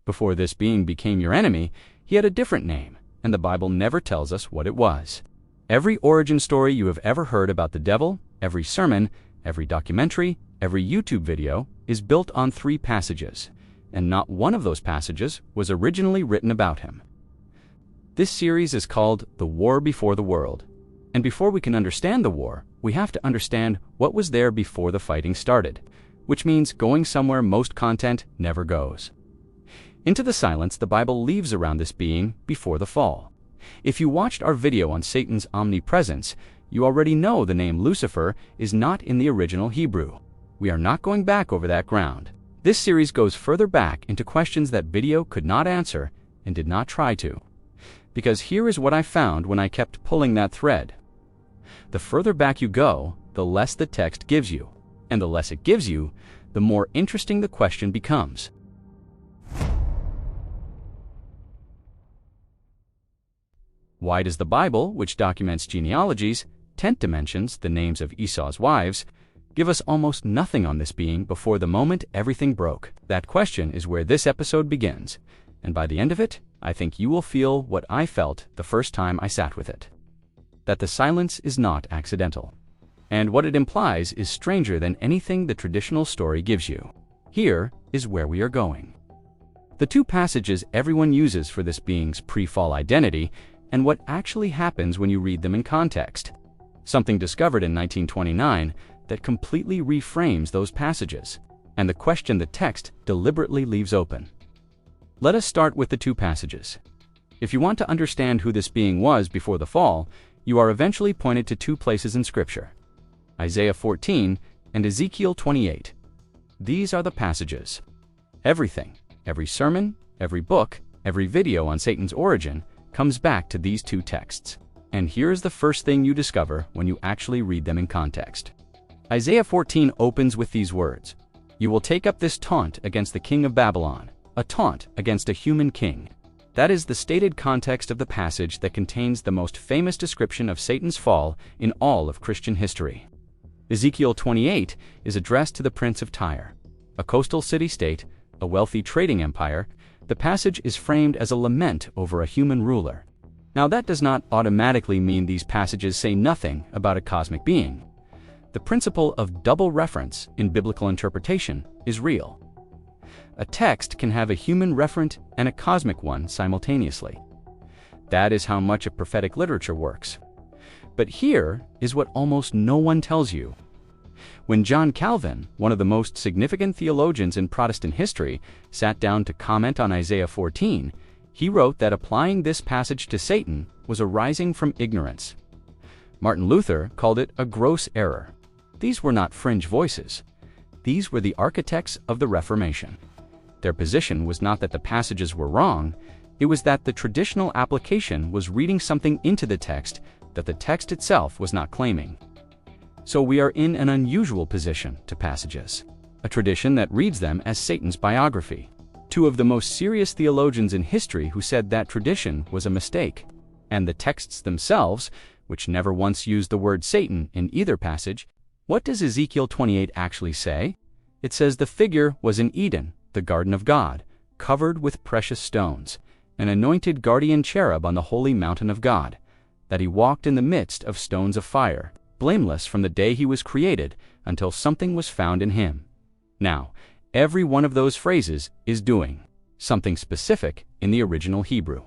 Before this being became your enemy, he had a different name, and the Bible never tells us what it was. Every origin story you have ever heard about the devil, every sermon, every documentary, every YouTube video is built on 3 passages, and not one of those passages was originally written about him. This series is called The War Before the World, and before we can understand the war, we have to understand what was there before the fighting started, which means going somewhere most content never goes. Into the silence the Bible leaves around this being before the fall. If you watched our video on Satan's omnipresence, you already know the name Lucifer is not in the original Hebrew. We are not going back over that ground. This series goes further back into questions that video could not answer and did not try to. Because here is what I found when I kept pulling that thread. The further back you go, the less the text gives you, and the less it gives you, the more interesting the question becomes. Why does the Bible, which documents genealogies, tent dimensions, the names of Esau's wives, give us almost nothing on this being before the moment everything broke? That question is where this episode begins, and by the end of it, I think you will feel what I felt the first time I sat with it. That the silence is not accidental, and what it implies is stranger than anything the traditional story gives you. Here is where we are going. The 2 passages everyone uses for this being's pre-fall identity and what actually happens when you read them in context. Something discovered in 1929 that completely reframes those passages, and the question the text deliberately leaves open. Let us start with the 2 passages. If you want to understand who this being was before the fall, you are eventually pointed to 2 places in Scripture: Isaiah 14 and Ezekiel 28. These are the passages. Everything, every sermon, every book, every video on Satan's origin comes back to these 2 texts. And here's the first thing you discover when you actually read them in context. Isaiah 14 opens with these words: "You will take up this taunt against the king of Babylon," a taunt against a human king. That is the stated context of the passage that contains the most famous description of Satan's fall in all of Christian history. Ezekiel 28 is addressed to the Prince of Tyre, a coastal city-state, a wealthy trading empire. The passage is framed as a lament over a human ruler. Now that does not automatically mean these passages say nothing about a cosmic being. The principle of double reference in biblical interpretation is real. A text can have a human referent and a cosmic one simultaneously. That is how much of prophetic literature works. But here is what almost no one tells you. When John Calvin, one of the most significant theologians in Protestant history, sat down to comment on Isaiah 14, he wrote that applying this passage to Satan was arising from ignorance. Martin Luther called it a gross error. These were not fringe voices. These were the architects of the Reformation. Their position was not that the passages were wrong, it was that the traditional application was reading something into the text that the text itself was not claiming. So we are in an unusual position to passages, a tradition that reads them as Satan's biography. 2 of the most serious theologians in history who said that tradition was a mistake, and the texts themselves, which never once used the word Satan in either passage. What does Ezekiel 28 actually say? It says the figure was in Eden, the garden of God, covered with precious stones, an anointed guardian cherub on the holy mountain of God, that he walked in the midst of stones of fire, blameless from the day he was created until something was found in him. Now, every one of those phrases is doing something specific in the original Hebrew.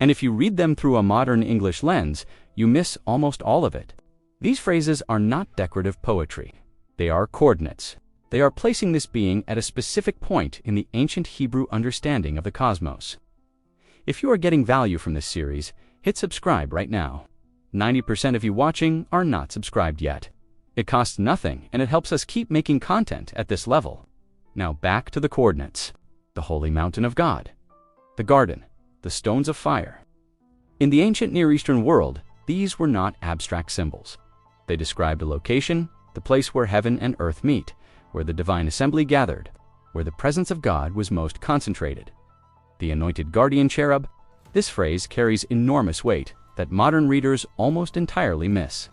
And if you read them through a modern English lens, you miss almost all of it. These phrases are not decorative poetry. They are coordinates. They are placing this being at a specific point in the ancient Hebrew understanding of the cosmos. If you are getting value from this series, hit subscribe right now. 90% of you watching are not subscribed yet. It costs nothing, and it helps us keep making content at this level. Now back to the coordinates. The holy mountain of God, the garden, the stones of fire. In the ancient Near Eastern world, these were not abstract symbols. They described a location, the place where heaven and earth meet, where the divine assembly gathered, where the presence of God was most concentrated. The anointed guardian cherub, this phrase carries enormous weight that modern readers almost entirely miss.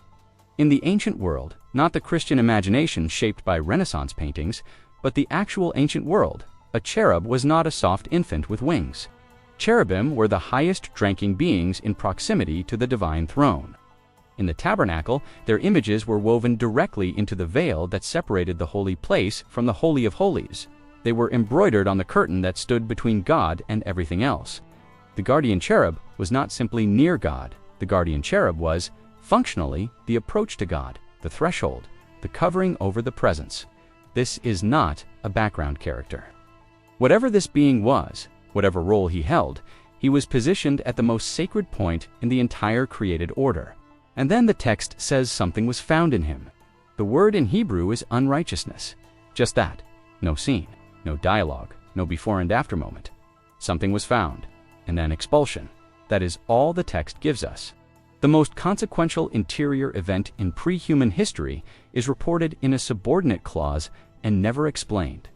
In the ancient world, not the Christian imagination shaped by Renaissance paintings, but the actual ancient world, A cherub was not a soft infant with wings. Cherubim were the highest-ranking beings in proximity to the divine throne. In the tabernacle, their images were woven directly into the veil that separated the holy place from the Holy of Holies. They were embroidered on the curtain that stood between God and everything else. The guardian cherub was not simply near God. The guardian cherub was, functionally, the approach to God, the threshold, the covering over the presence. This is not a background character. Whatever this being was, whatever role he held, he was positioned at the most sacred point in the entire created order. And then the text says something was found in him. The word in Hebrew is unrighteousness. Just that. No scene, no dialogue, no before and after moment. Something was found, and then expulsion. That is all the text gives us. The most consequential interior event in pre-human history is reported in a subordinate clause and never explained.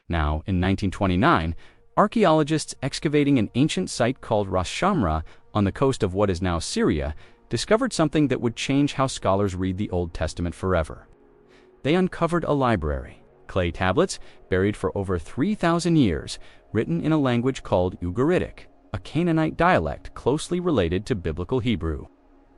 Now, in 1929, archaeologists excavating an ancient site called Ras Shamra on the coast of what is now Syria discovered something that would change how scholars read the Old Testament forever. They uncovered a library, clay tablets buried for over 3,000 years, written in a language called Ugaritic, a Canaanite dialect closely related to Biblical Hebrew.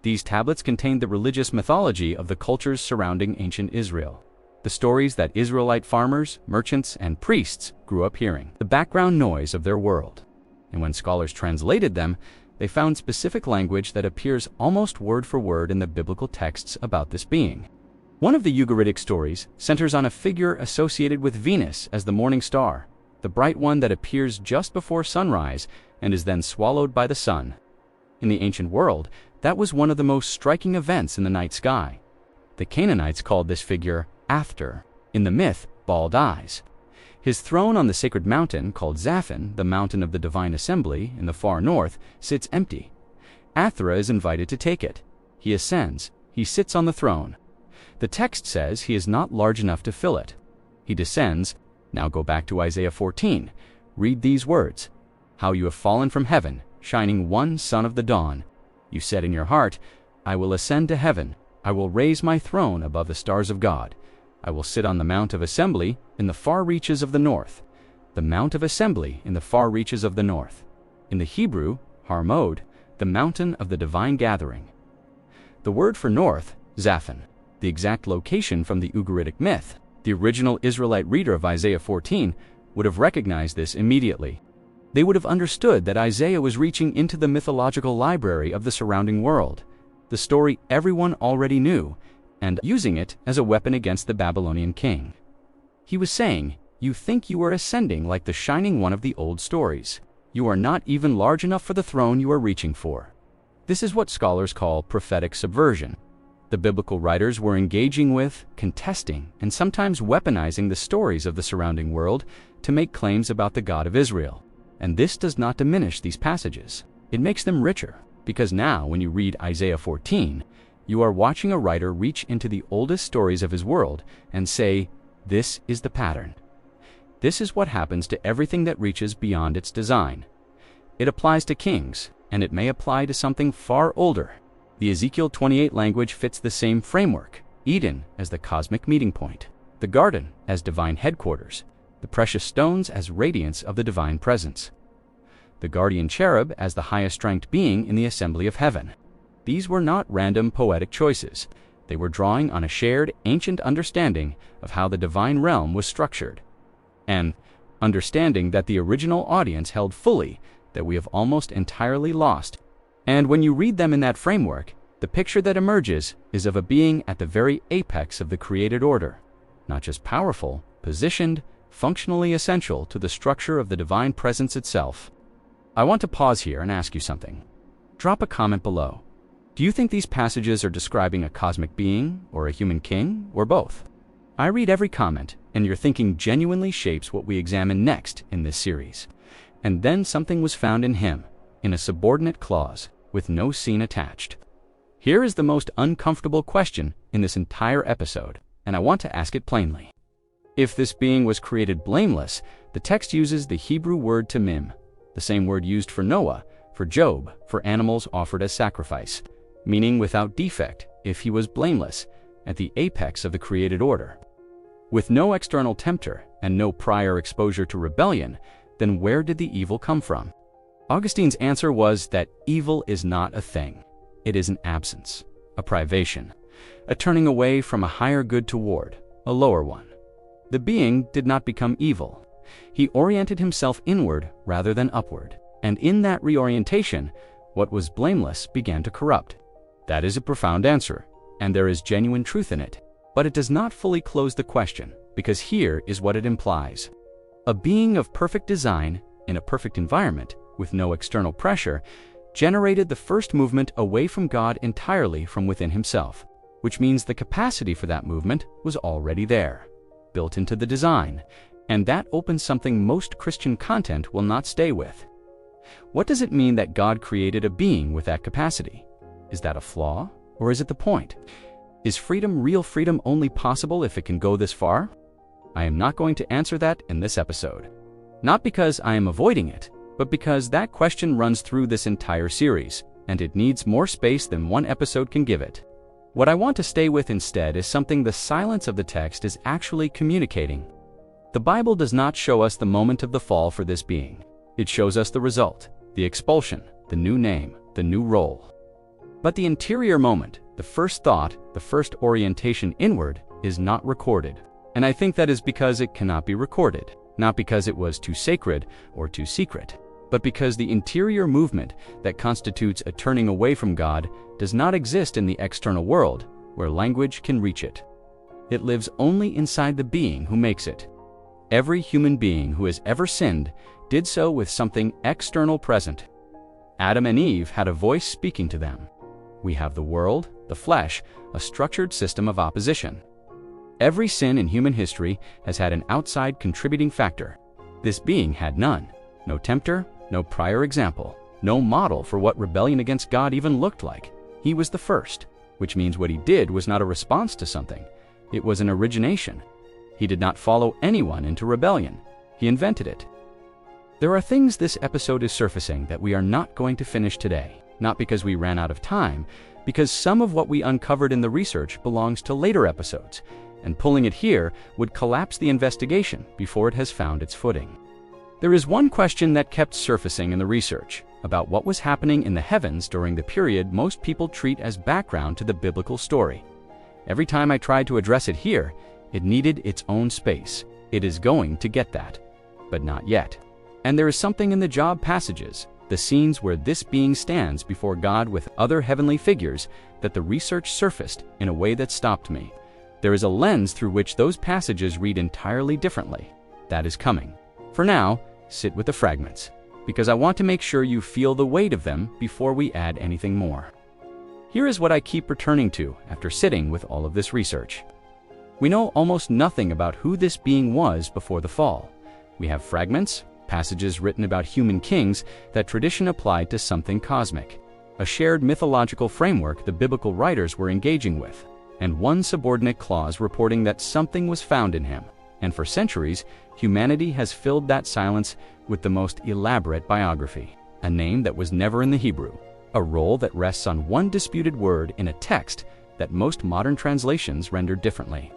These tablets contained the religious mythology of the cultures surrounding ancient Israel. The stories that Israelite farmers, merchants, and priests grew up hearing, the background noise of their world. And when scholars translated them, they found specific language that appears almost word for word in the biblical texts about this being. One of the Ugaritic stories centers on a figure associated with Venus as the morning star, the bright one that appears just before sunrise and is then swallowed by the sun. In the ancient world, that was one of the most striking events in the night sky. The Canaanites called this figure After, in the myth, Bald Eyes. His throne on the sacred mountain, called Zaphon, the mountain of the divine assembly in the far north, sits empty. Athra is invited to take it. He ascends. He sits on the throne. The text says he is not large enough to fill it. He descends. Now go back to Isaiah 14. Read these words. How you have fallen from heaven, shining one son of the dawn. You said in your heart, I will ascend to heaven. I will raise my throne above the stars of God. I will sit on the Mount of Assembly in the far reaches of the north. The Mount of Assembly in the far reaches of the north. In the Hebrew, Harmod, the mountain of the divine gathering. The word for north, Zaphon, the exact location from the Ugaritic myth. The original Israelite reader of Isaiah 14 would have recognized this immediately. They would have understood that Isaiah was reaching into the mythological library of the surrounding world, the story everyone already knew, and using it as a weapon against the Babylonian king. He was saying, you think you are ascending like the shining one of the old stories. You are not even large enough for the throne you are reaching for. This is what scholars call prophetic subversion. The biblical writers were engaging with, contesting, and sometimes weaponizing the stories of the surrounding world to make claims about the God of Israel. And this does not diminish these passages. It makes them richer, because now when you read Isaiah 14, you are watching a writer reach into the oldest stories of his world and say, this is the pattern. This is what happens to everything that reaches beyond its design. It applies to kings, and it may apply to something far older. The Ezekiel 28 language fits the same framework, Eden as the cosmic meeting point, the garden as divine headquarters, the precious stones as radiance of the divine presence, the guardian cherub as the highest-ranked being in the assembly of heaven. These were not random poetic choices. They were drawing on a shared ancient understanding of how the divine realm was structured, and understanding that the original audience held fully that we have almost entirely lost. And when you read them in that framework, the picture that emerges is of a being at the very apex of the created order, not just powerful, positioned, functionally essential to the structure of the divine presence itself. I want to pause here and ask you something. Drop a comment below. Do you think these passages are describing a cosmic being, or a human king, or both? I read every comment, and your thinking genuinely shapes what we examine next in this series. And then something was found in him, in a subordinate clause, with no scene attached. Here is the most uncomfortable question in this entire episode, and I want to ask it plainly. If this being was created blameless, the text uses the Hebrew word tamim, the same word used for Noah, for Job, for animals offered as sacrifice, meaning without defect. If he was blameless, at the apex of the created order. With no external tempter and no prior exposure to rebellion, then where did the evil come from? Augustine's answer was that evil is not a thing. It is an absence, a privation, a turning away from a higher good toward a lower one. The being did not become evil. He oriented himself inward rather than upward, and in that reorientation, what was blameless began to corrupt. That is a profound answer, and there is genuine truth in it, but it does not fully close the question, because here is what it implies. A being of perfect design, in a perfect environment, with no external pressure, generated the first movement away from God entirely from within himself, which means the capacity for that movement was already there, built into the design, and that opens something most Christian content will not stay with. What does it mean that God created a being with that capacity? Is that a flaw, or is it the point? Is freedom real freedom only possible if it can go this far? I am not going to answer that in this episode. Not because I am avoiding it, but because that question runs through this entire series, and it needs more space than one episode can give it. What I want to stay with instead is something the silence of the text is actually communicating. The Bible does not show us the moment of the fall for this being. It shows us the result, the expulsion, the new name, the new role. But the interior moment, the first thought, the first orientation inward, is not recorded. And I think that is because it cannot be recorded, not because it was too sacred or too secret, but because the interior movement that constitutes a turning away from God does not exist in the external world where language can reach it. It lives only inside the being who makes it. Every human being who has ever sinned did so with something external present. Adam and Eve had a voice speaking to them. We have the world, the flesh, a structured system of opposition. Every sin in human history has had an outside contributing factor. This being had none. No tempter, no prior example, no model for what rebellion against God even looked like. He was the first, which means what he did was not a response to something. It was an origination. He did not follow anyone into rebellion. He invented it. There are things this episode is surfacing that we are not going to finish today, not because we ran out of time, because some of what we uncovered in the research belongs to later episodes, and pulling it here would collapse the investigation before it has found its footing. There is one question that kept surfacing in the research about what was happening in the heavens during the period most people treat as background to the biblical story. Every time I tried to address it here, it needed its own space. It is going to get that, but not yet. And there is something in the Job passages, the scenes where this being stands before God with other heavenly figures, that the research surfaced in a way that stopped me. There is a lens through which those passages read entirely differently. That is coming. For now, sit with the fragments, because I want to make sure you feel the weight of them before we add anything more. Here is what I keep returning to after sitting with all of this research. We know almost nothing about who this being was before the fall. We have fragments, passages written about human kings that tradition applied to something cosmic, a shared mythological framework the biblical writers were engaging with, and one subordinate clause reporting that something was found in him. And for centuries, humanity has filled that silence with the most elaborate biography, a name that was never in the Hebrew, a role that rests on one disputed word in a text that most modern translations render differently.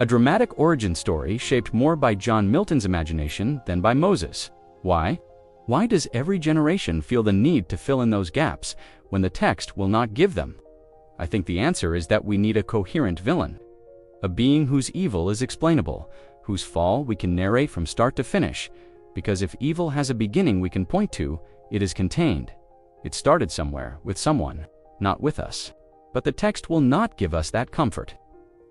A dramatic origin story shaped more by John Milton's imagination than by Moses. Why? Why does every generation feel the need to fill in those gaps when the text will not give them? I think the answer is that we need a coherent villain, a being whose evil is explainable, whose fall we can narrate from start to finish, because if evil has a beginning we can point to, it is contained. It started somewhere, with someone, not with us. But the text will not give us that comfort.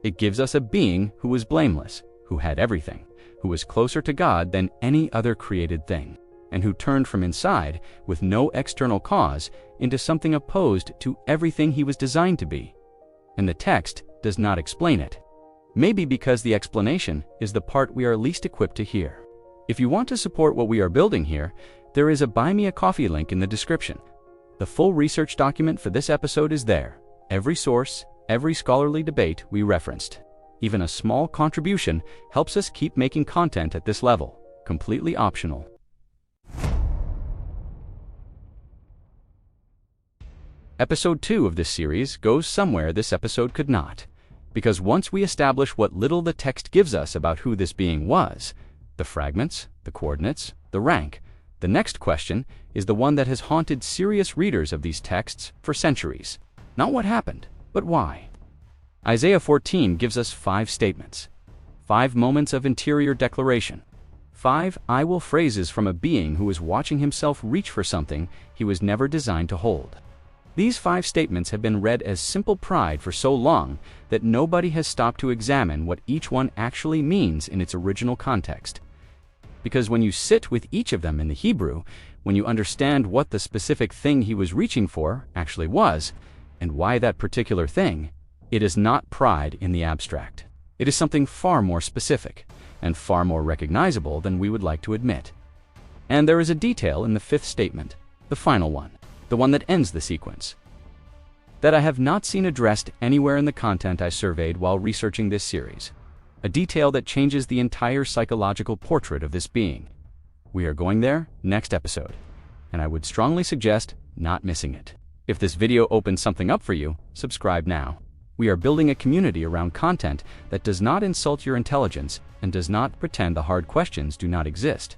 It gives us a being who was blameless, who had everything, who was closer to God than any other created thing, and who turned from inside, with no external cause, into something opposed to everything he was designed to be. And the text does not explain it. Maybe because the explanation is the part we are least equipped to hear. If you want to support what we are building here, there is a Buy Me a Coffee link in the description. The full research document for this episode is there. Every source, every scholarly debate we referenced. Even a small contribution helps us keep making content at this level, completely optional. Episode 2 of this series goes somewhere this episode could not. Because once we establish what little the text gives us about who this being was, the fragments, the coordinates, the rank, the next question is the one that has haunted serious readers of these texts for centuries. Not what happened, but why. Isaiah 14 gives us 5 statements, 5 moments of interior declaration, 5 I will phrases from a being who is watching himself reach for something he was never designed to hold. These 5 statements have been read as simple pride for so long that nobody has stopped to examine what each one actually means in its original context. Because when you sit with each of them in the Hebrew, when you understand what the specific thing he was reaching for actually was, and why that particular thing, it is not pride in the abstract. It is something far more specific and far more recognizable than we would like to admit. And there is a detail in the 5th statement, the final one, the one that ends the sequence, that I have not seen addressed anywhere in the content I surveyed while researching this series. A detail that changes the entire psychological portrait of this being. We are going there next episode, and I would strongly suggest not missing it. If this video opens something up for you, subscribe now. We are building a community around content that does not insult your intelligence and does not pretend the hard questions do not exist.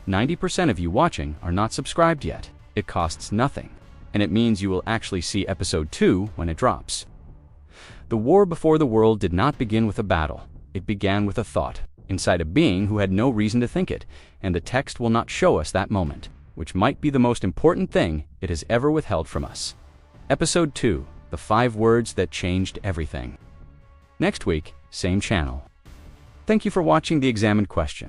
90% of you watching are not subscribed yet. It costs nothing, and it means you will actually see episode 2 when it drops. The war before the world did not begin with a battle. It began with a thought, inside a being who had no reason to think it, and the text will not show us that moment, which might be the most important thing it has ever withheld from us. Episode 2, the 5 words that changed everything. Next week, same channel. Thank you for watching The Examined Question.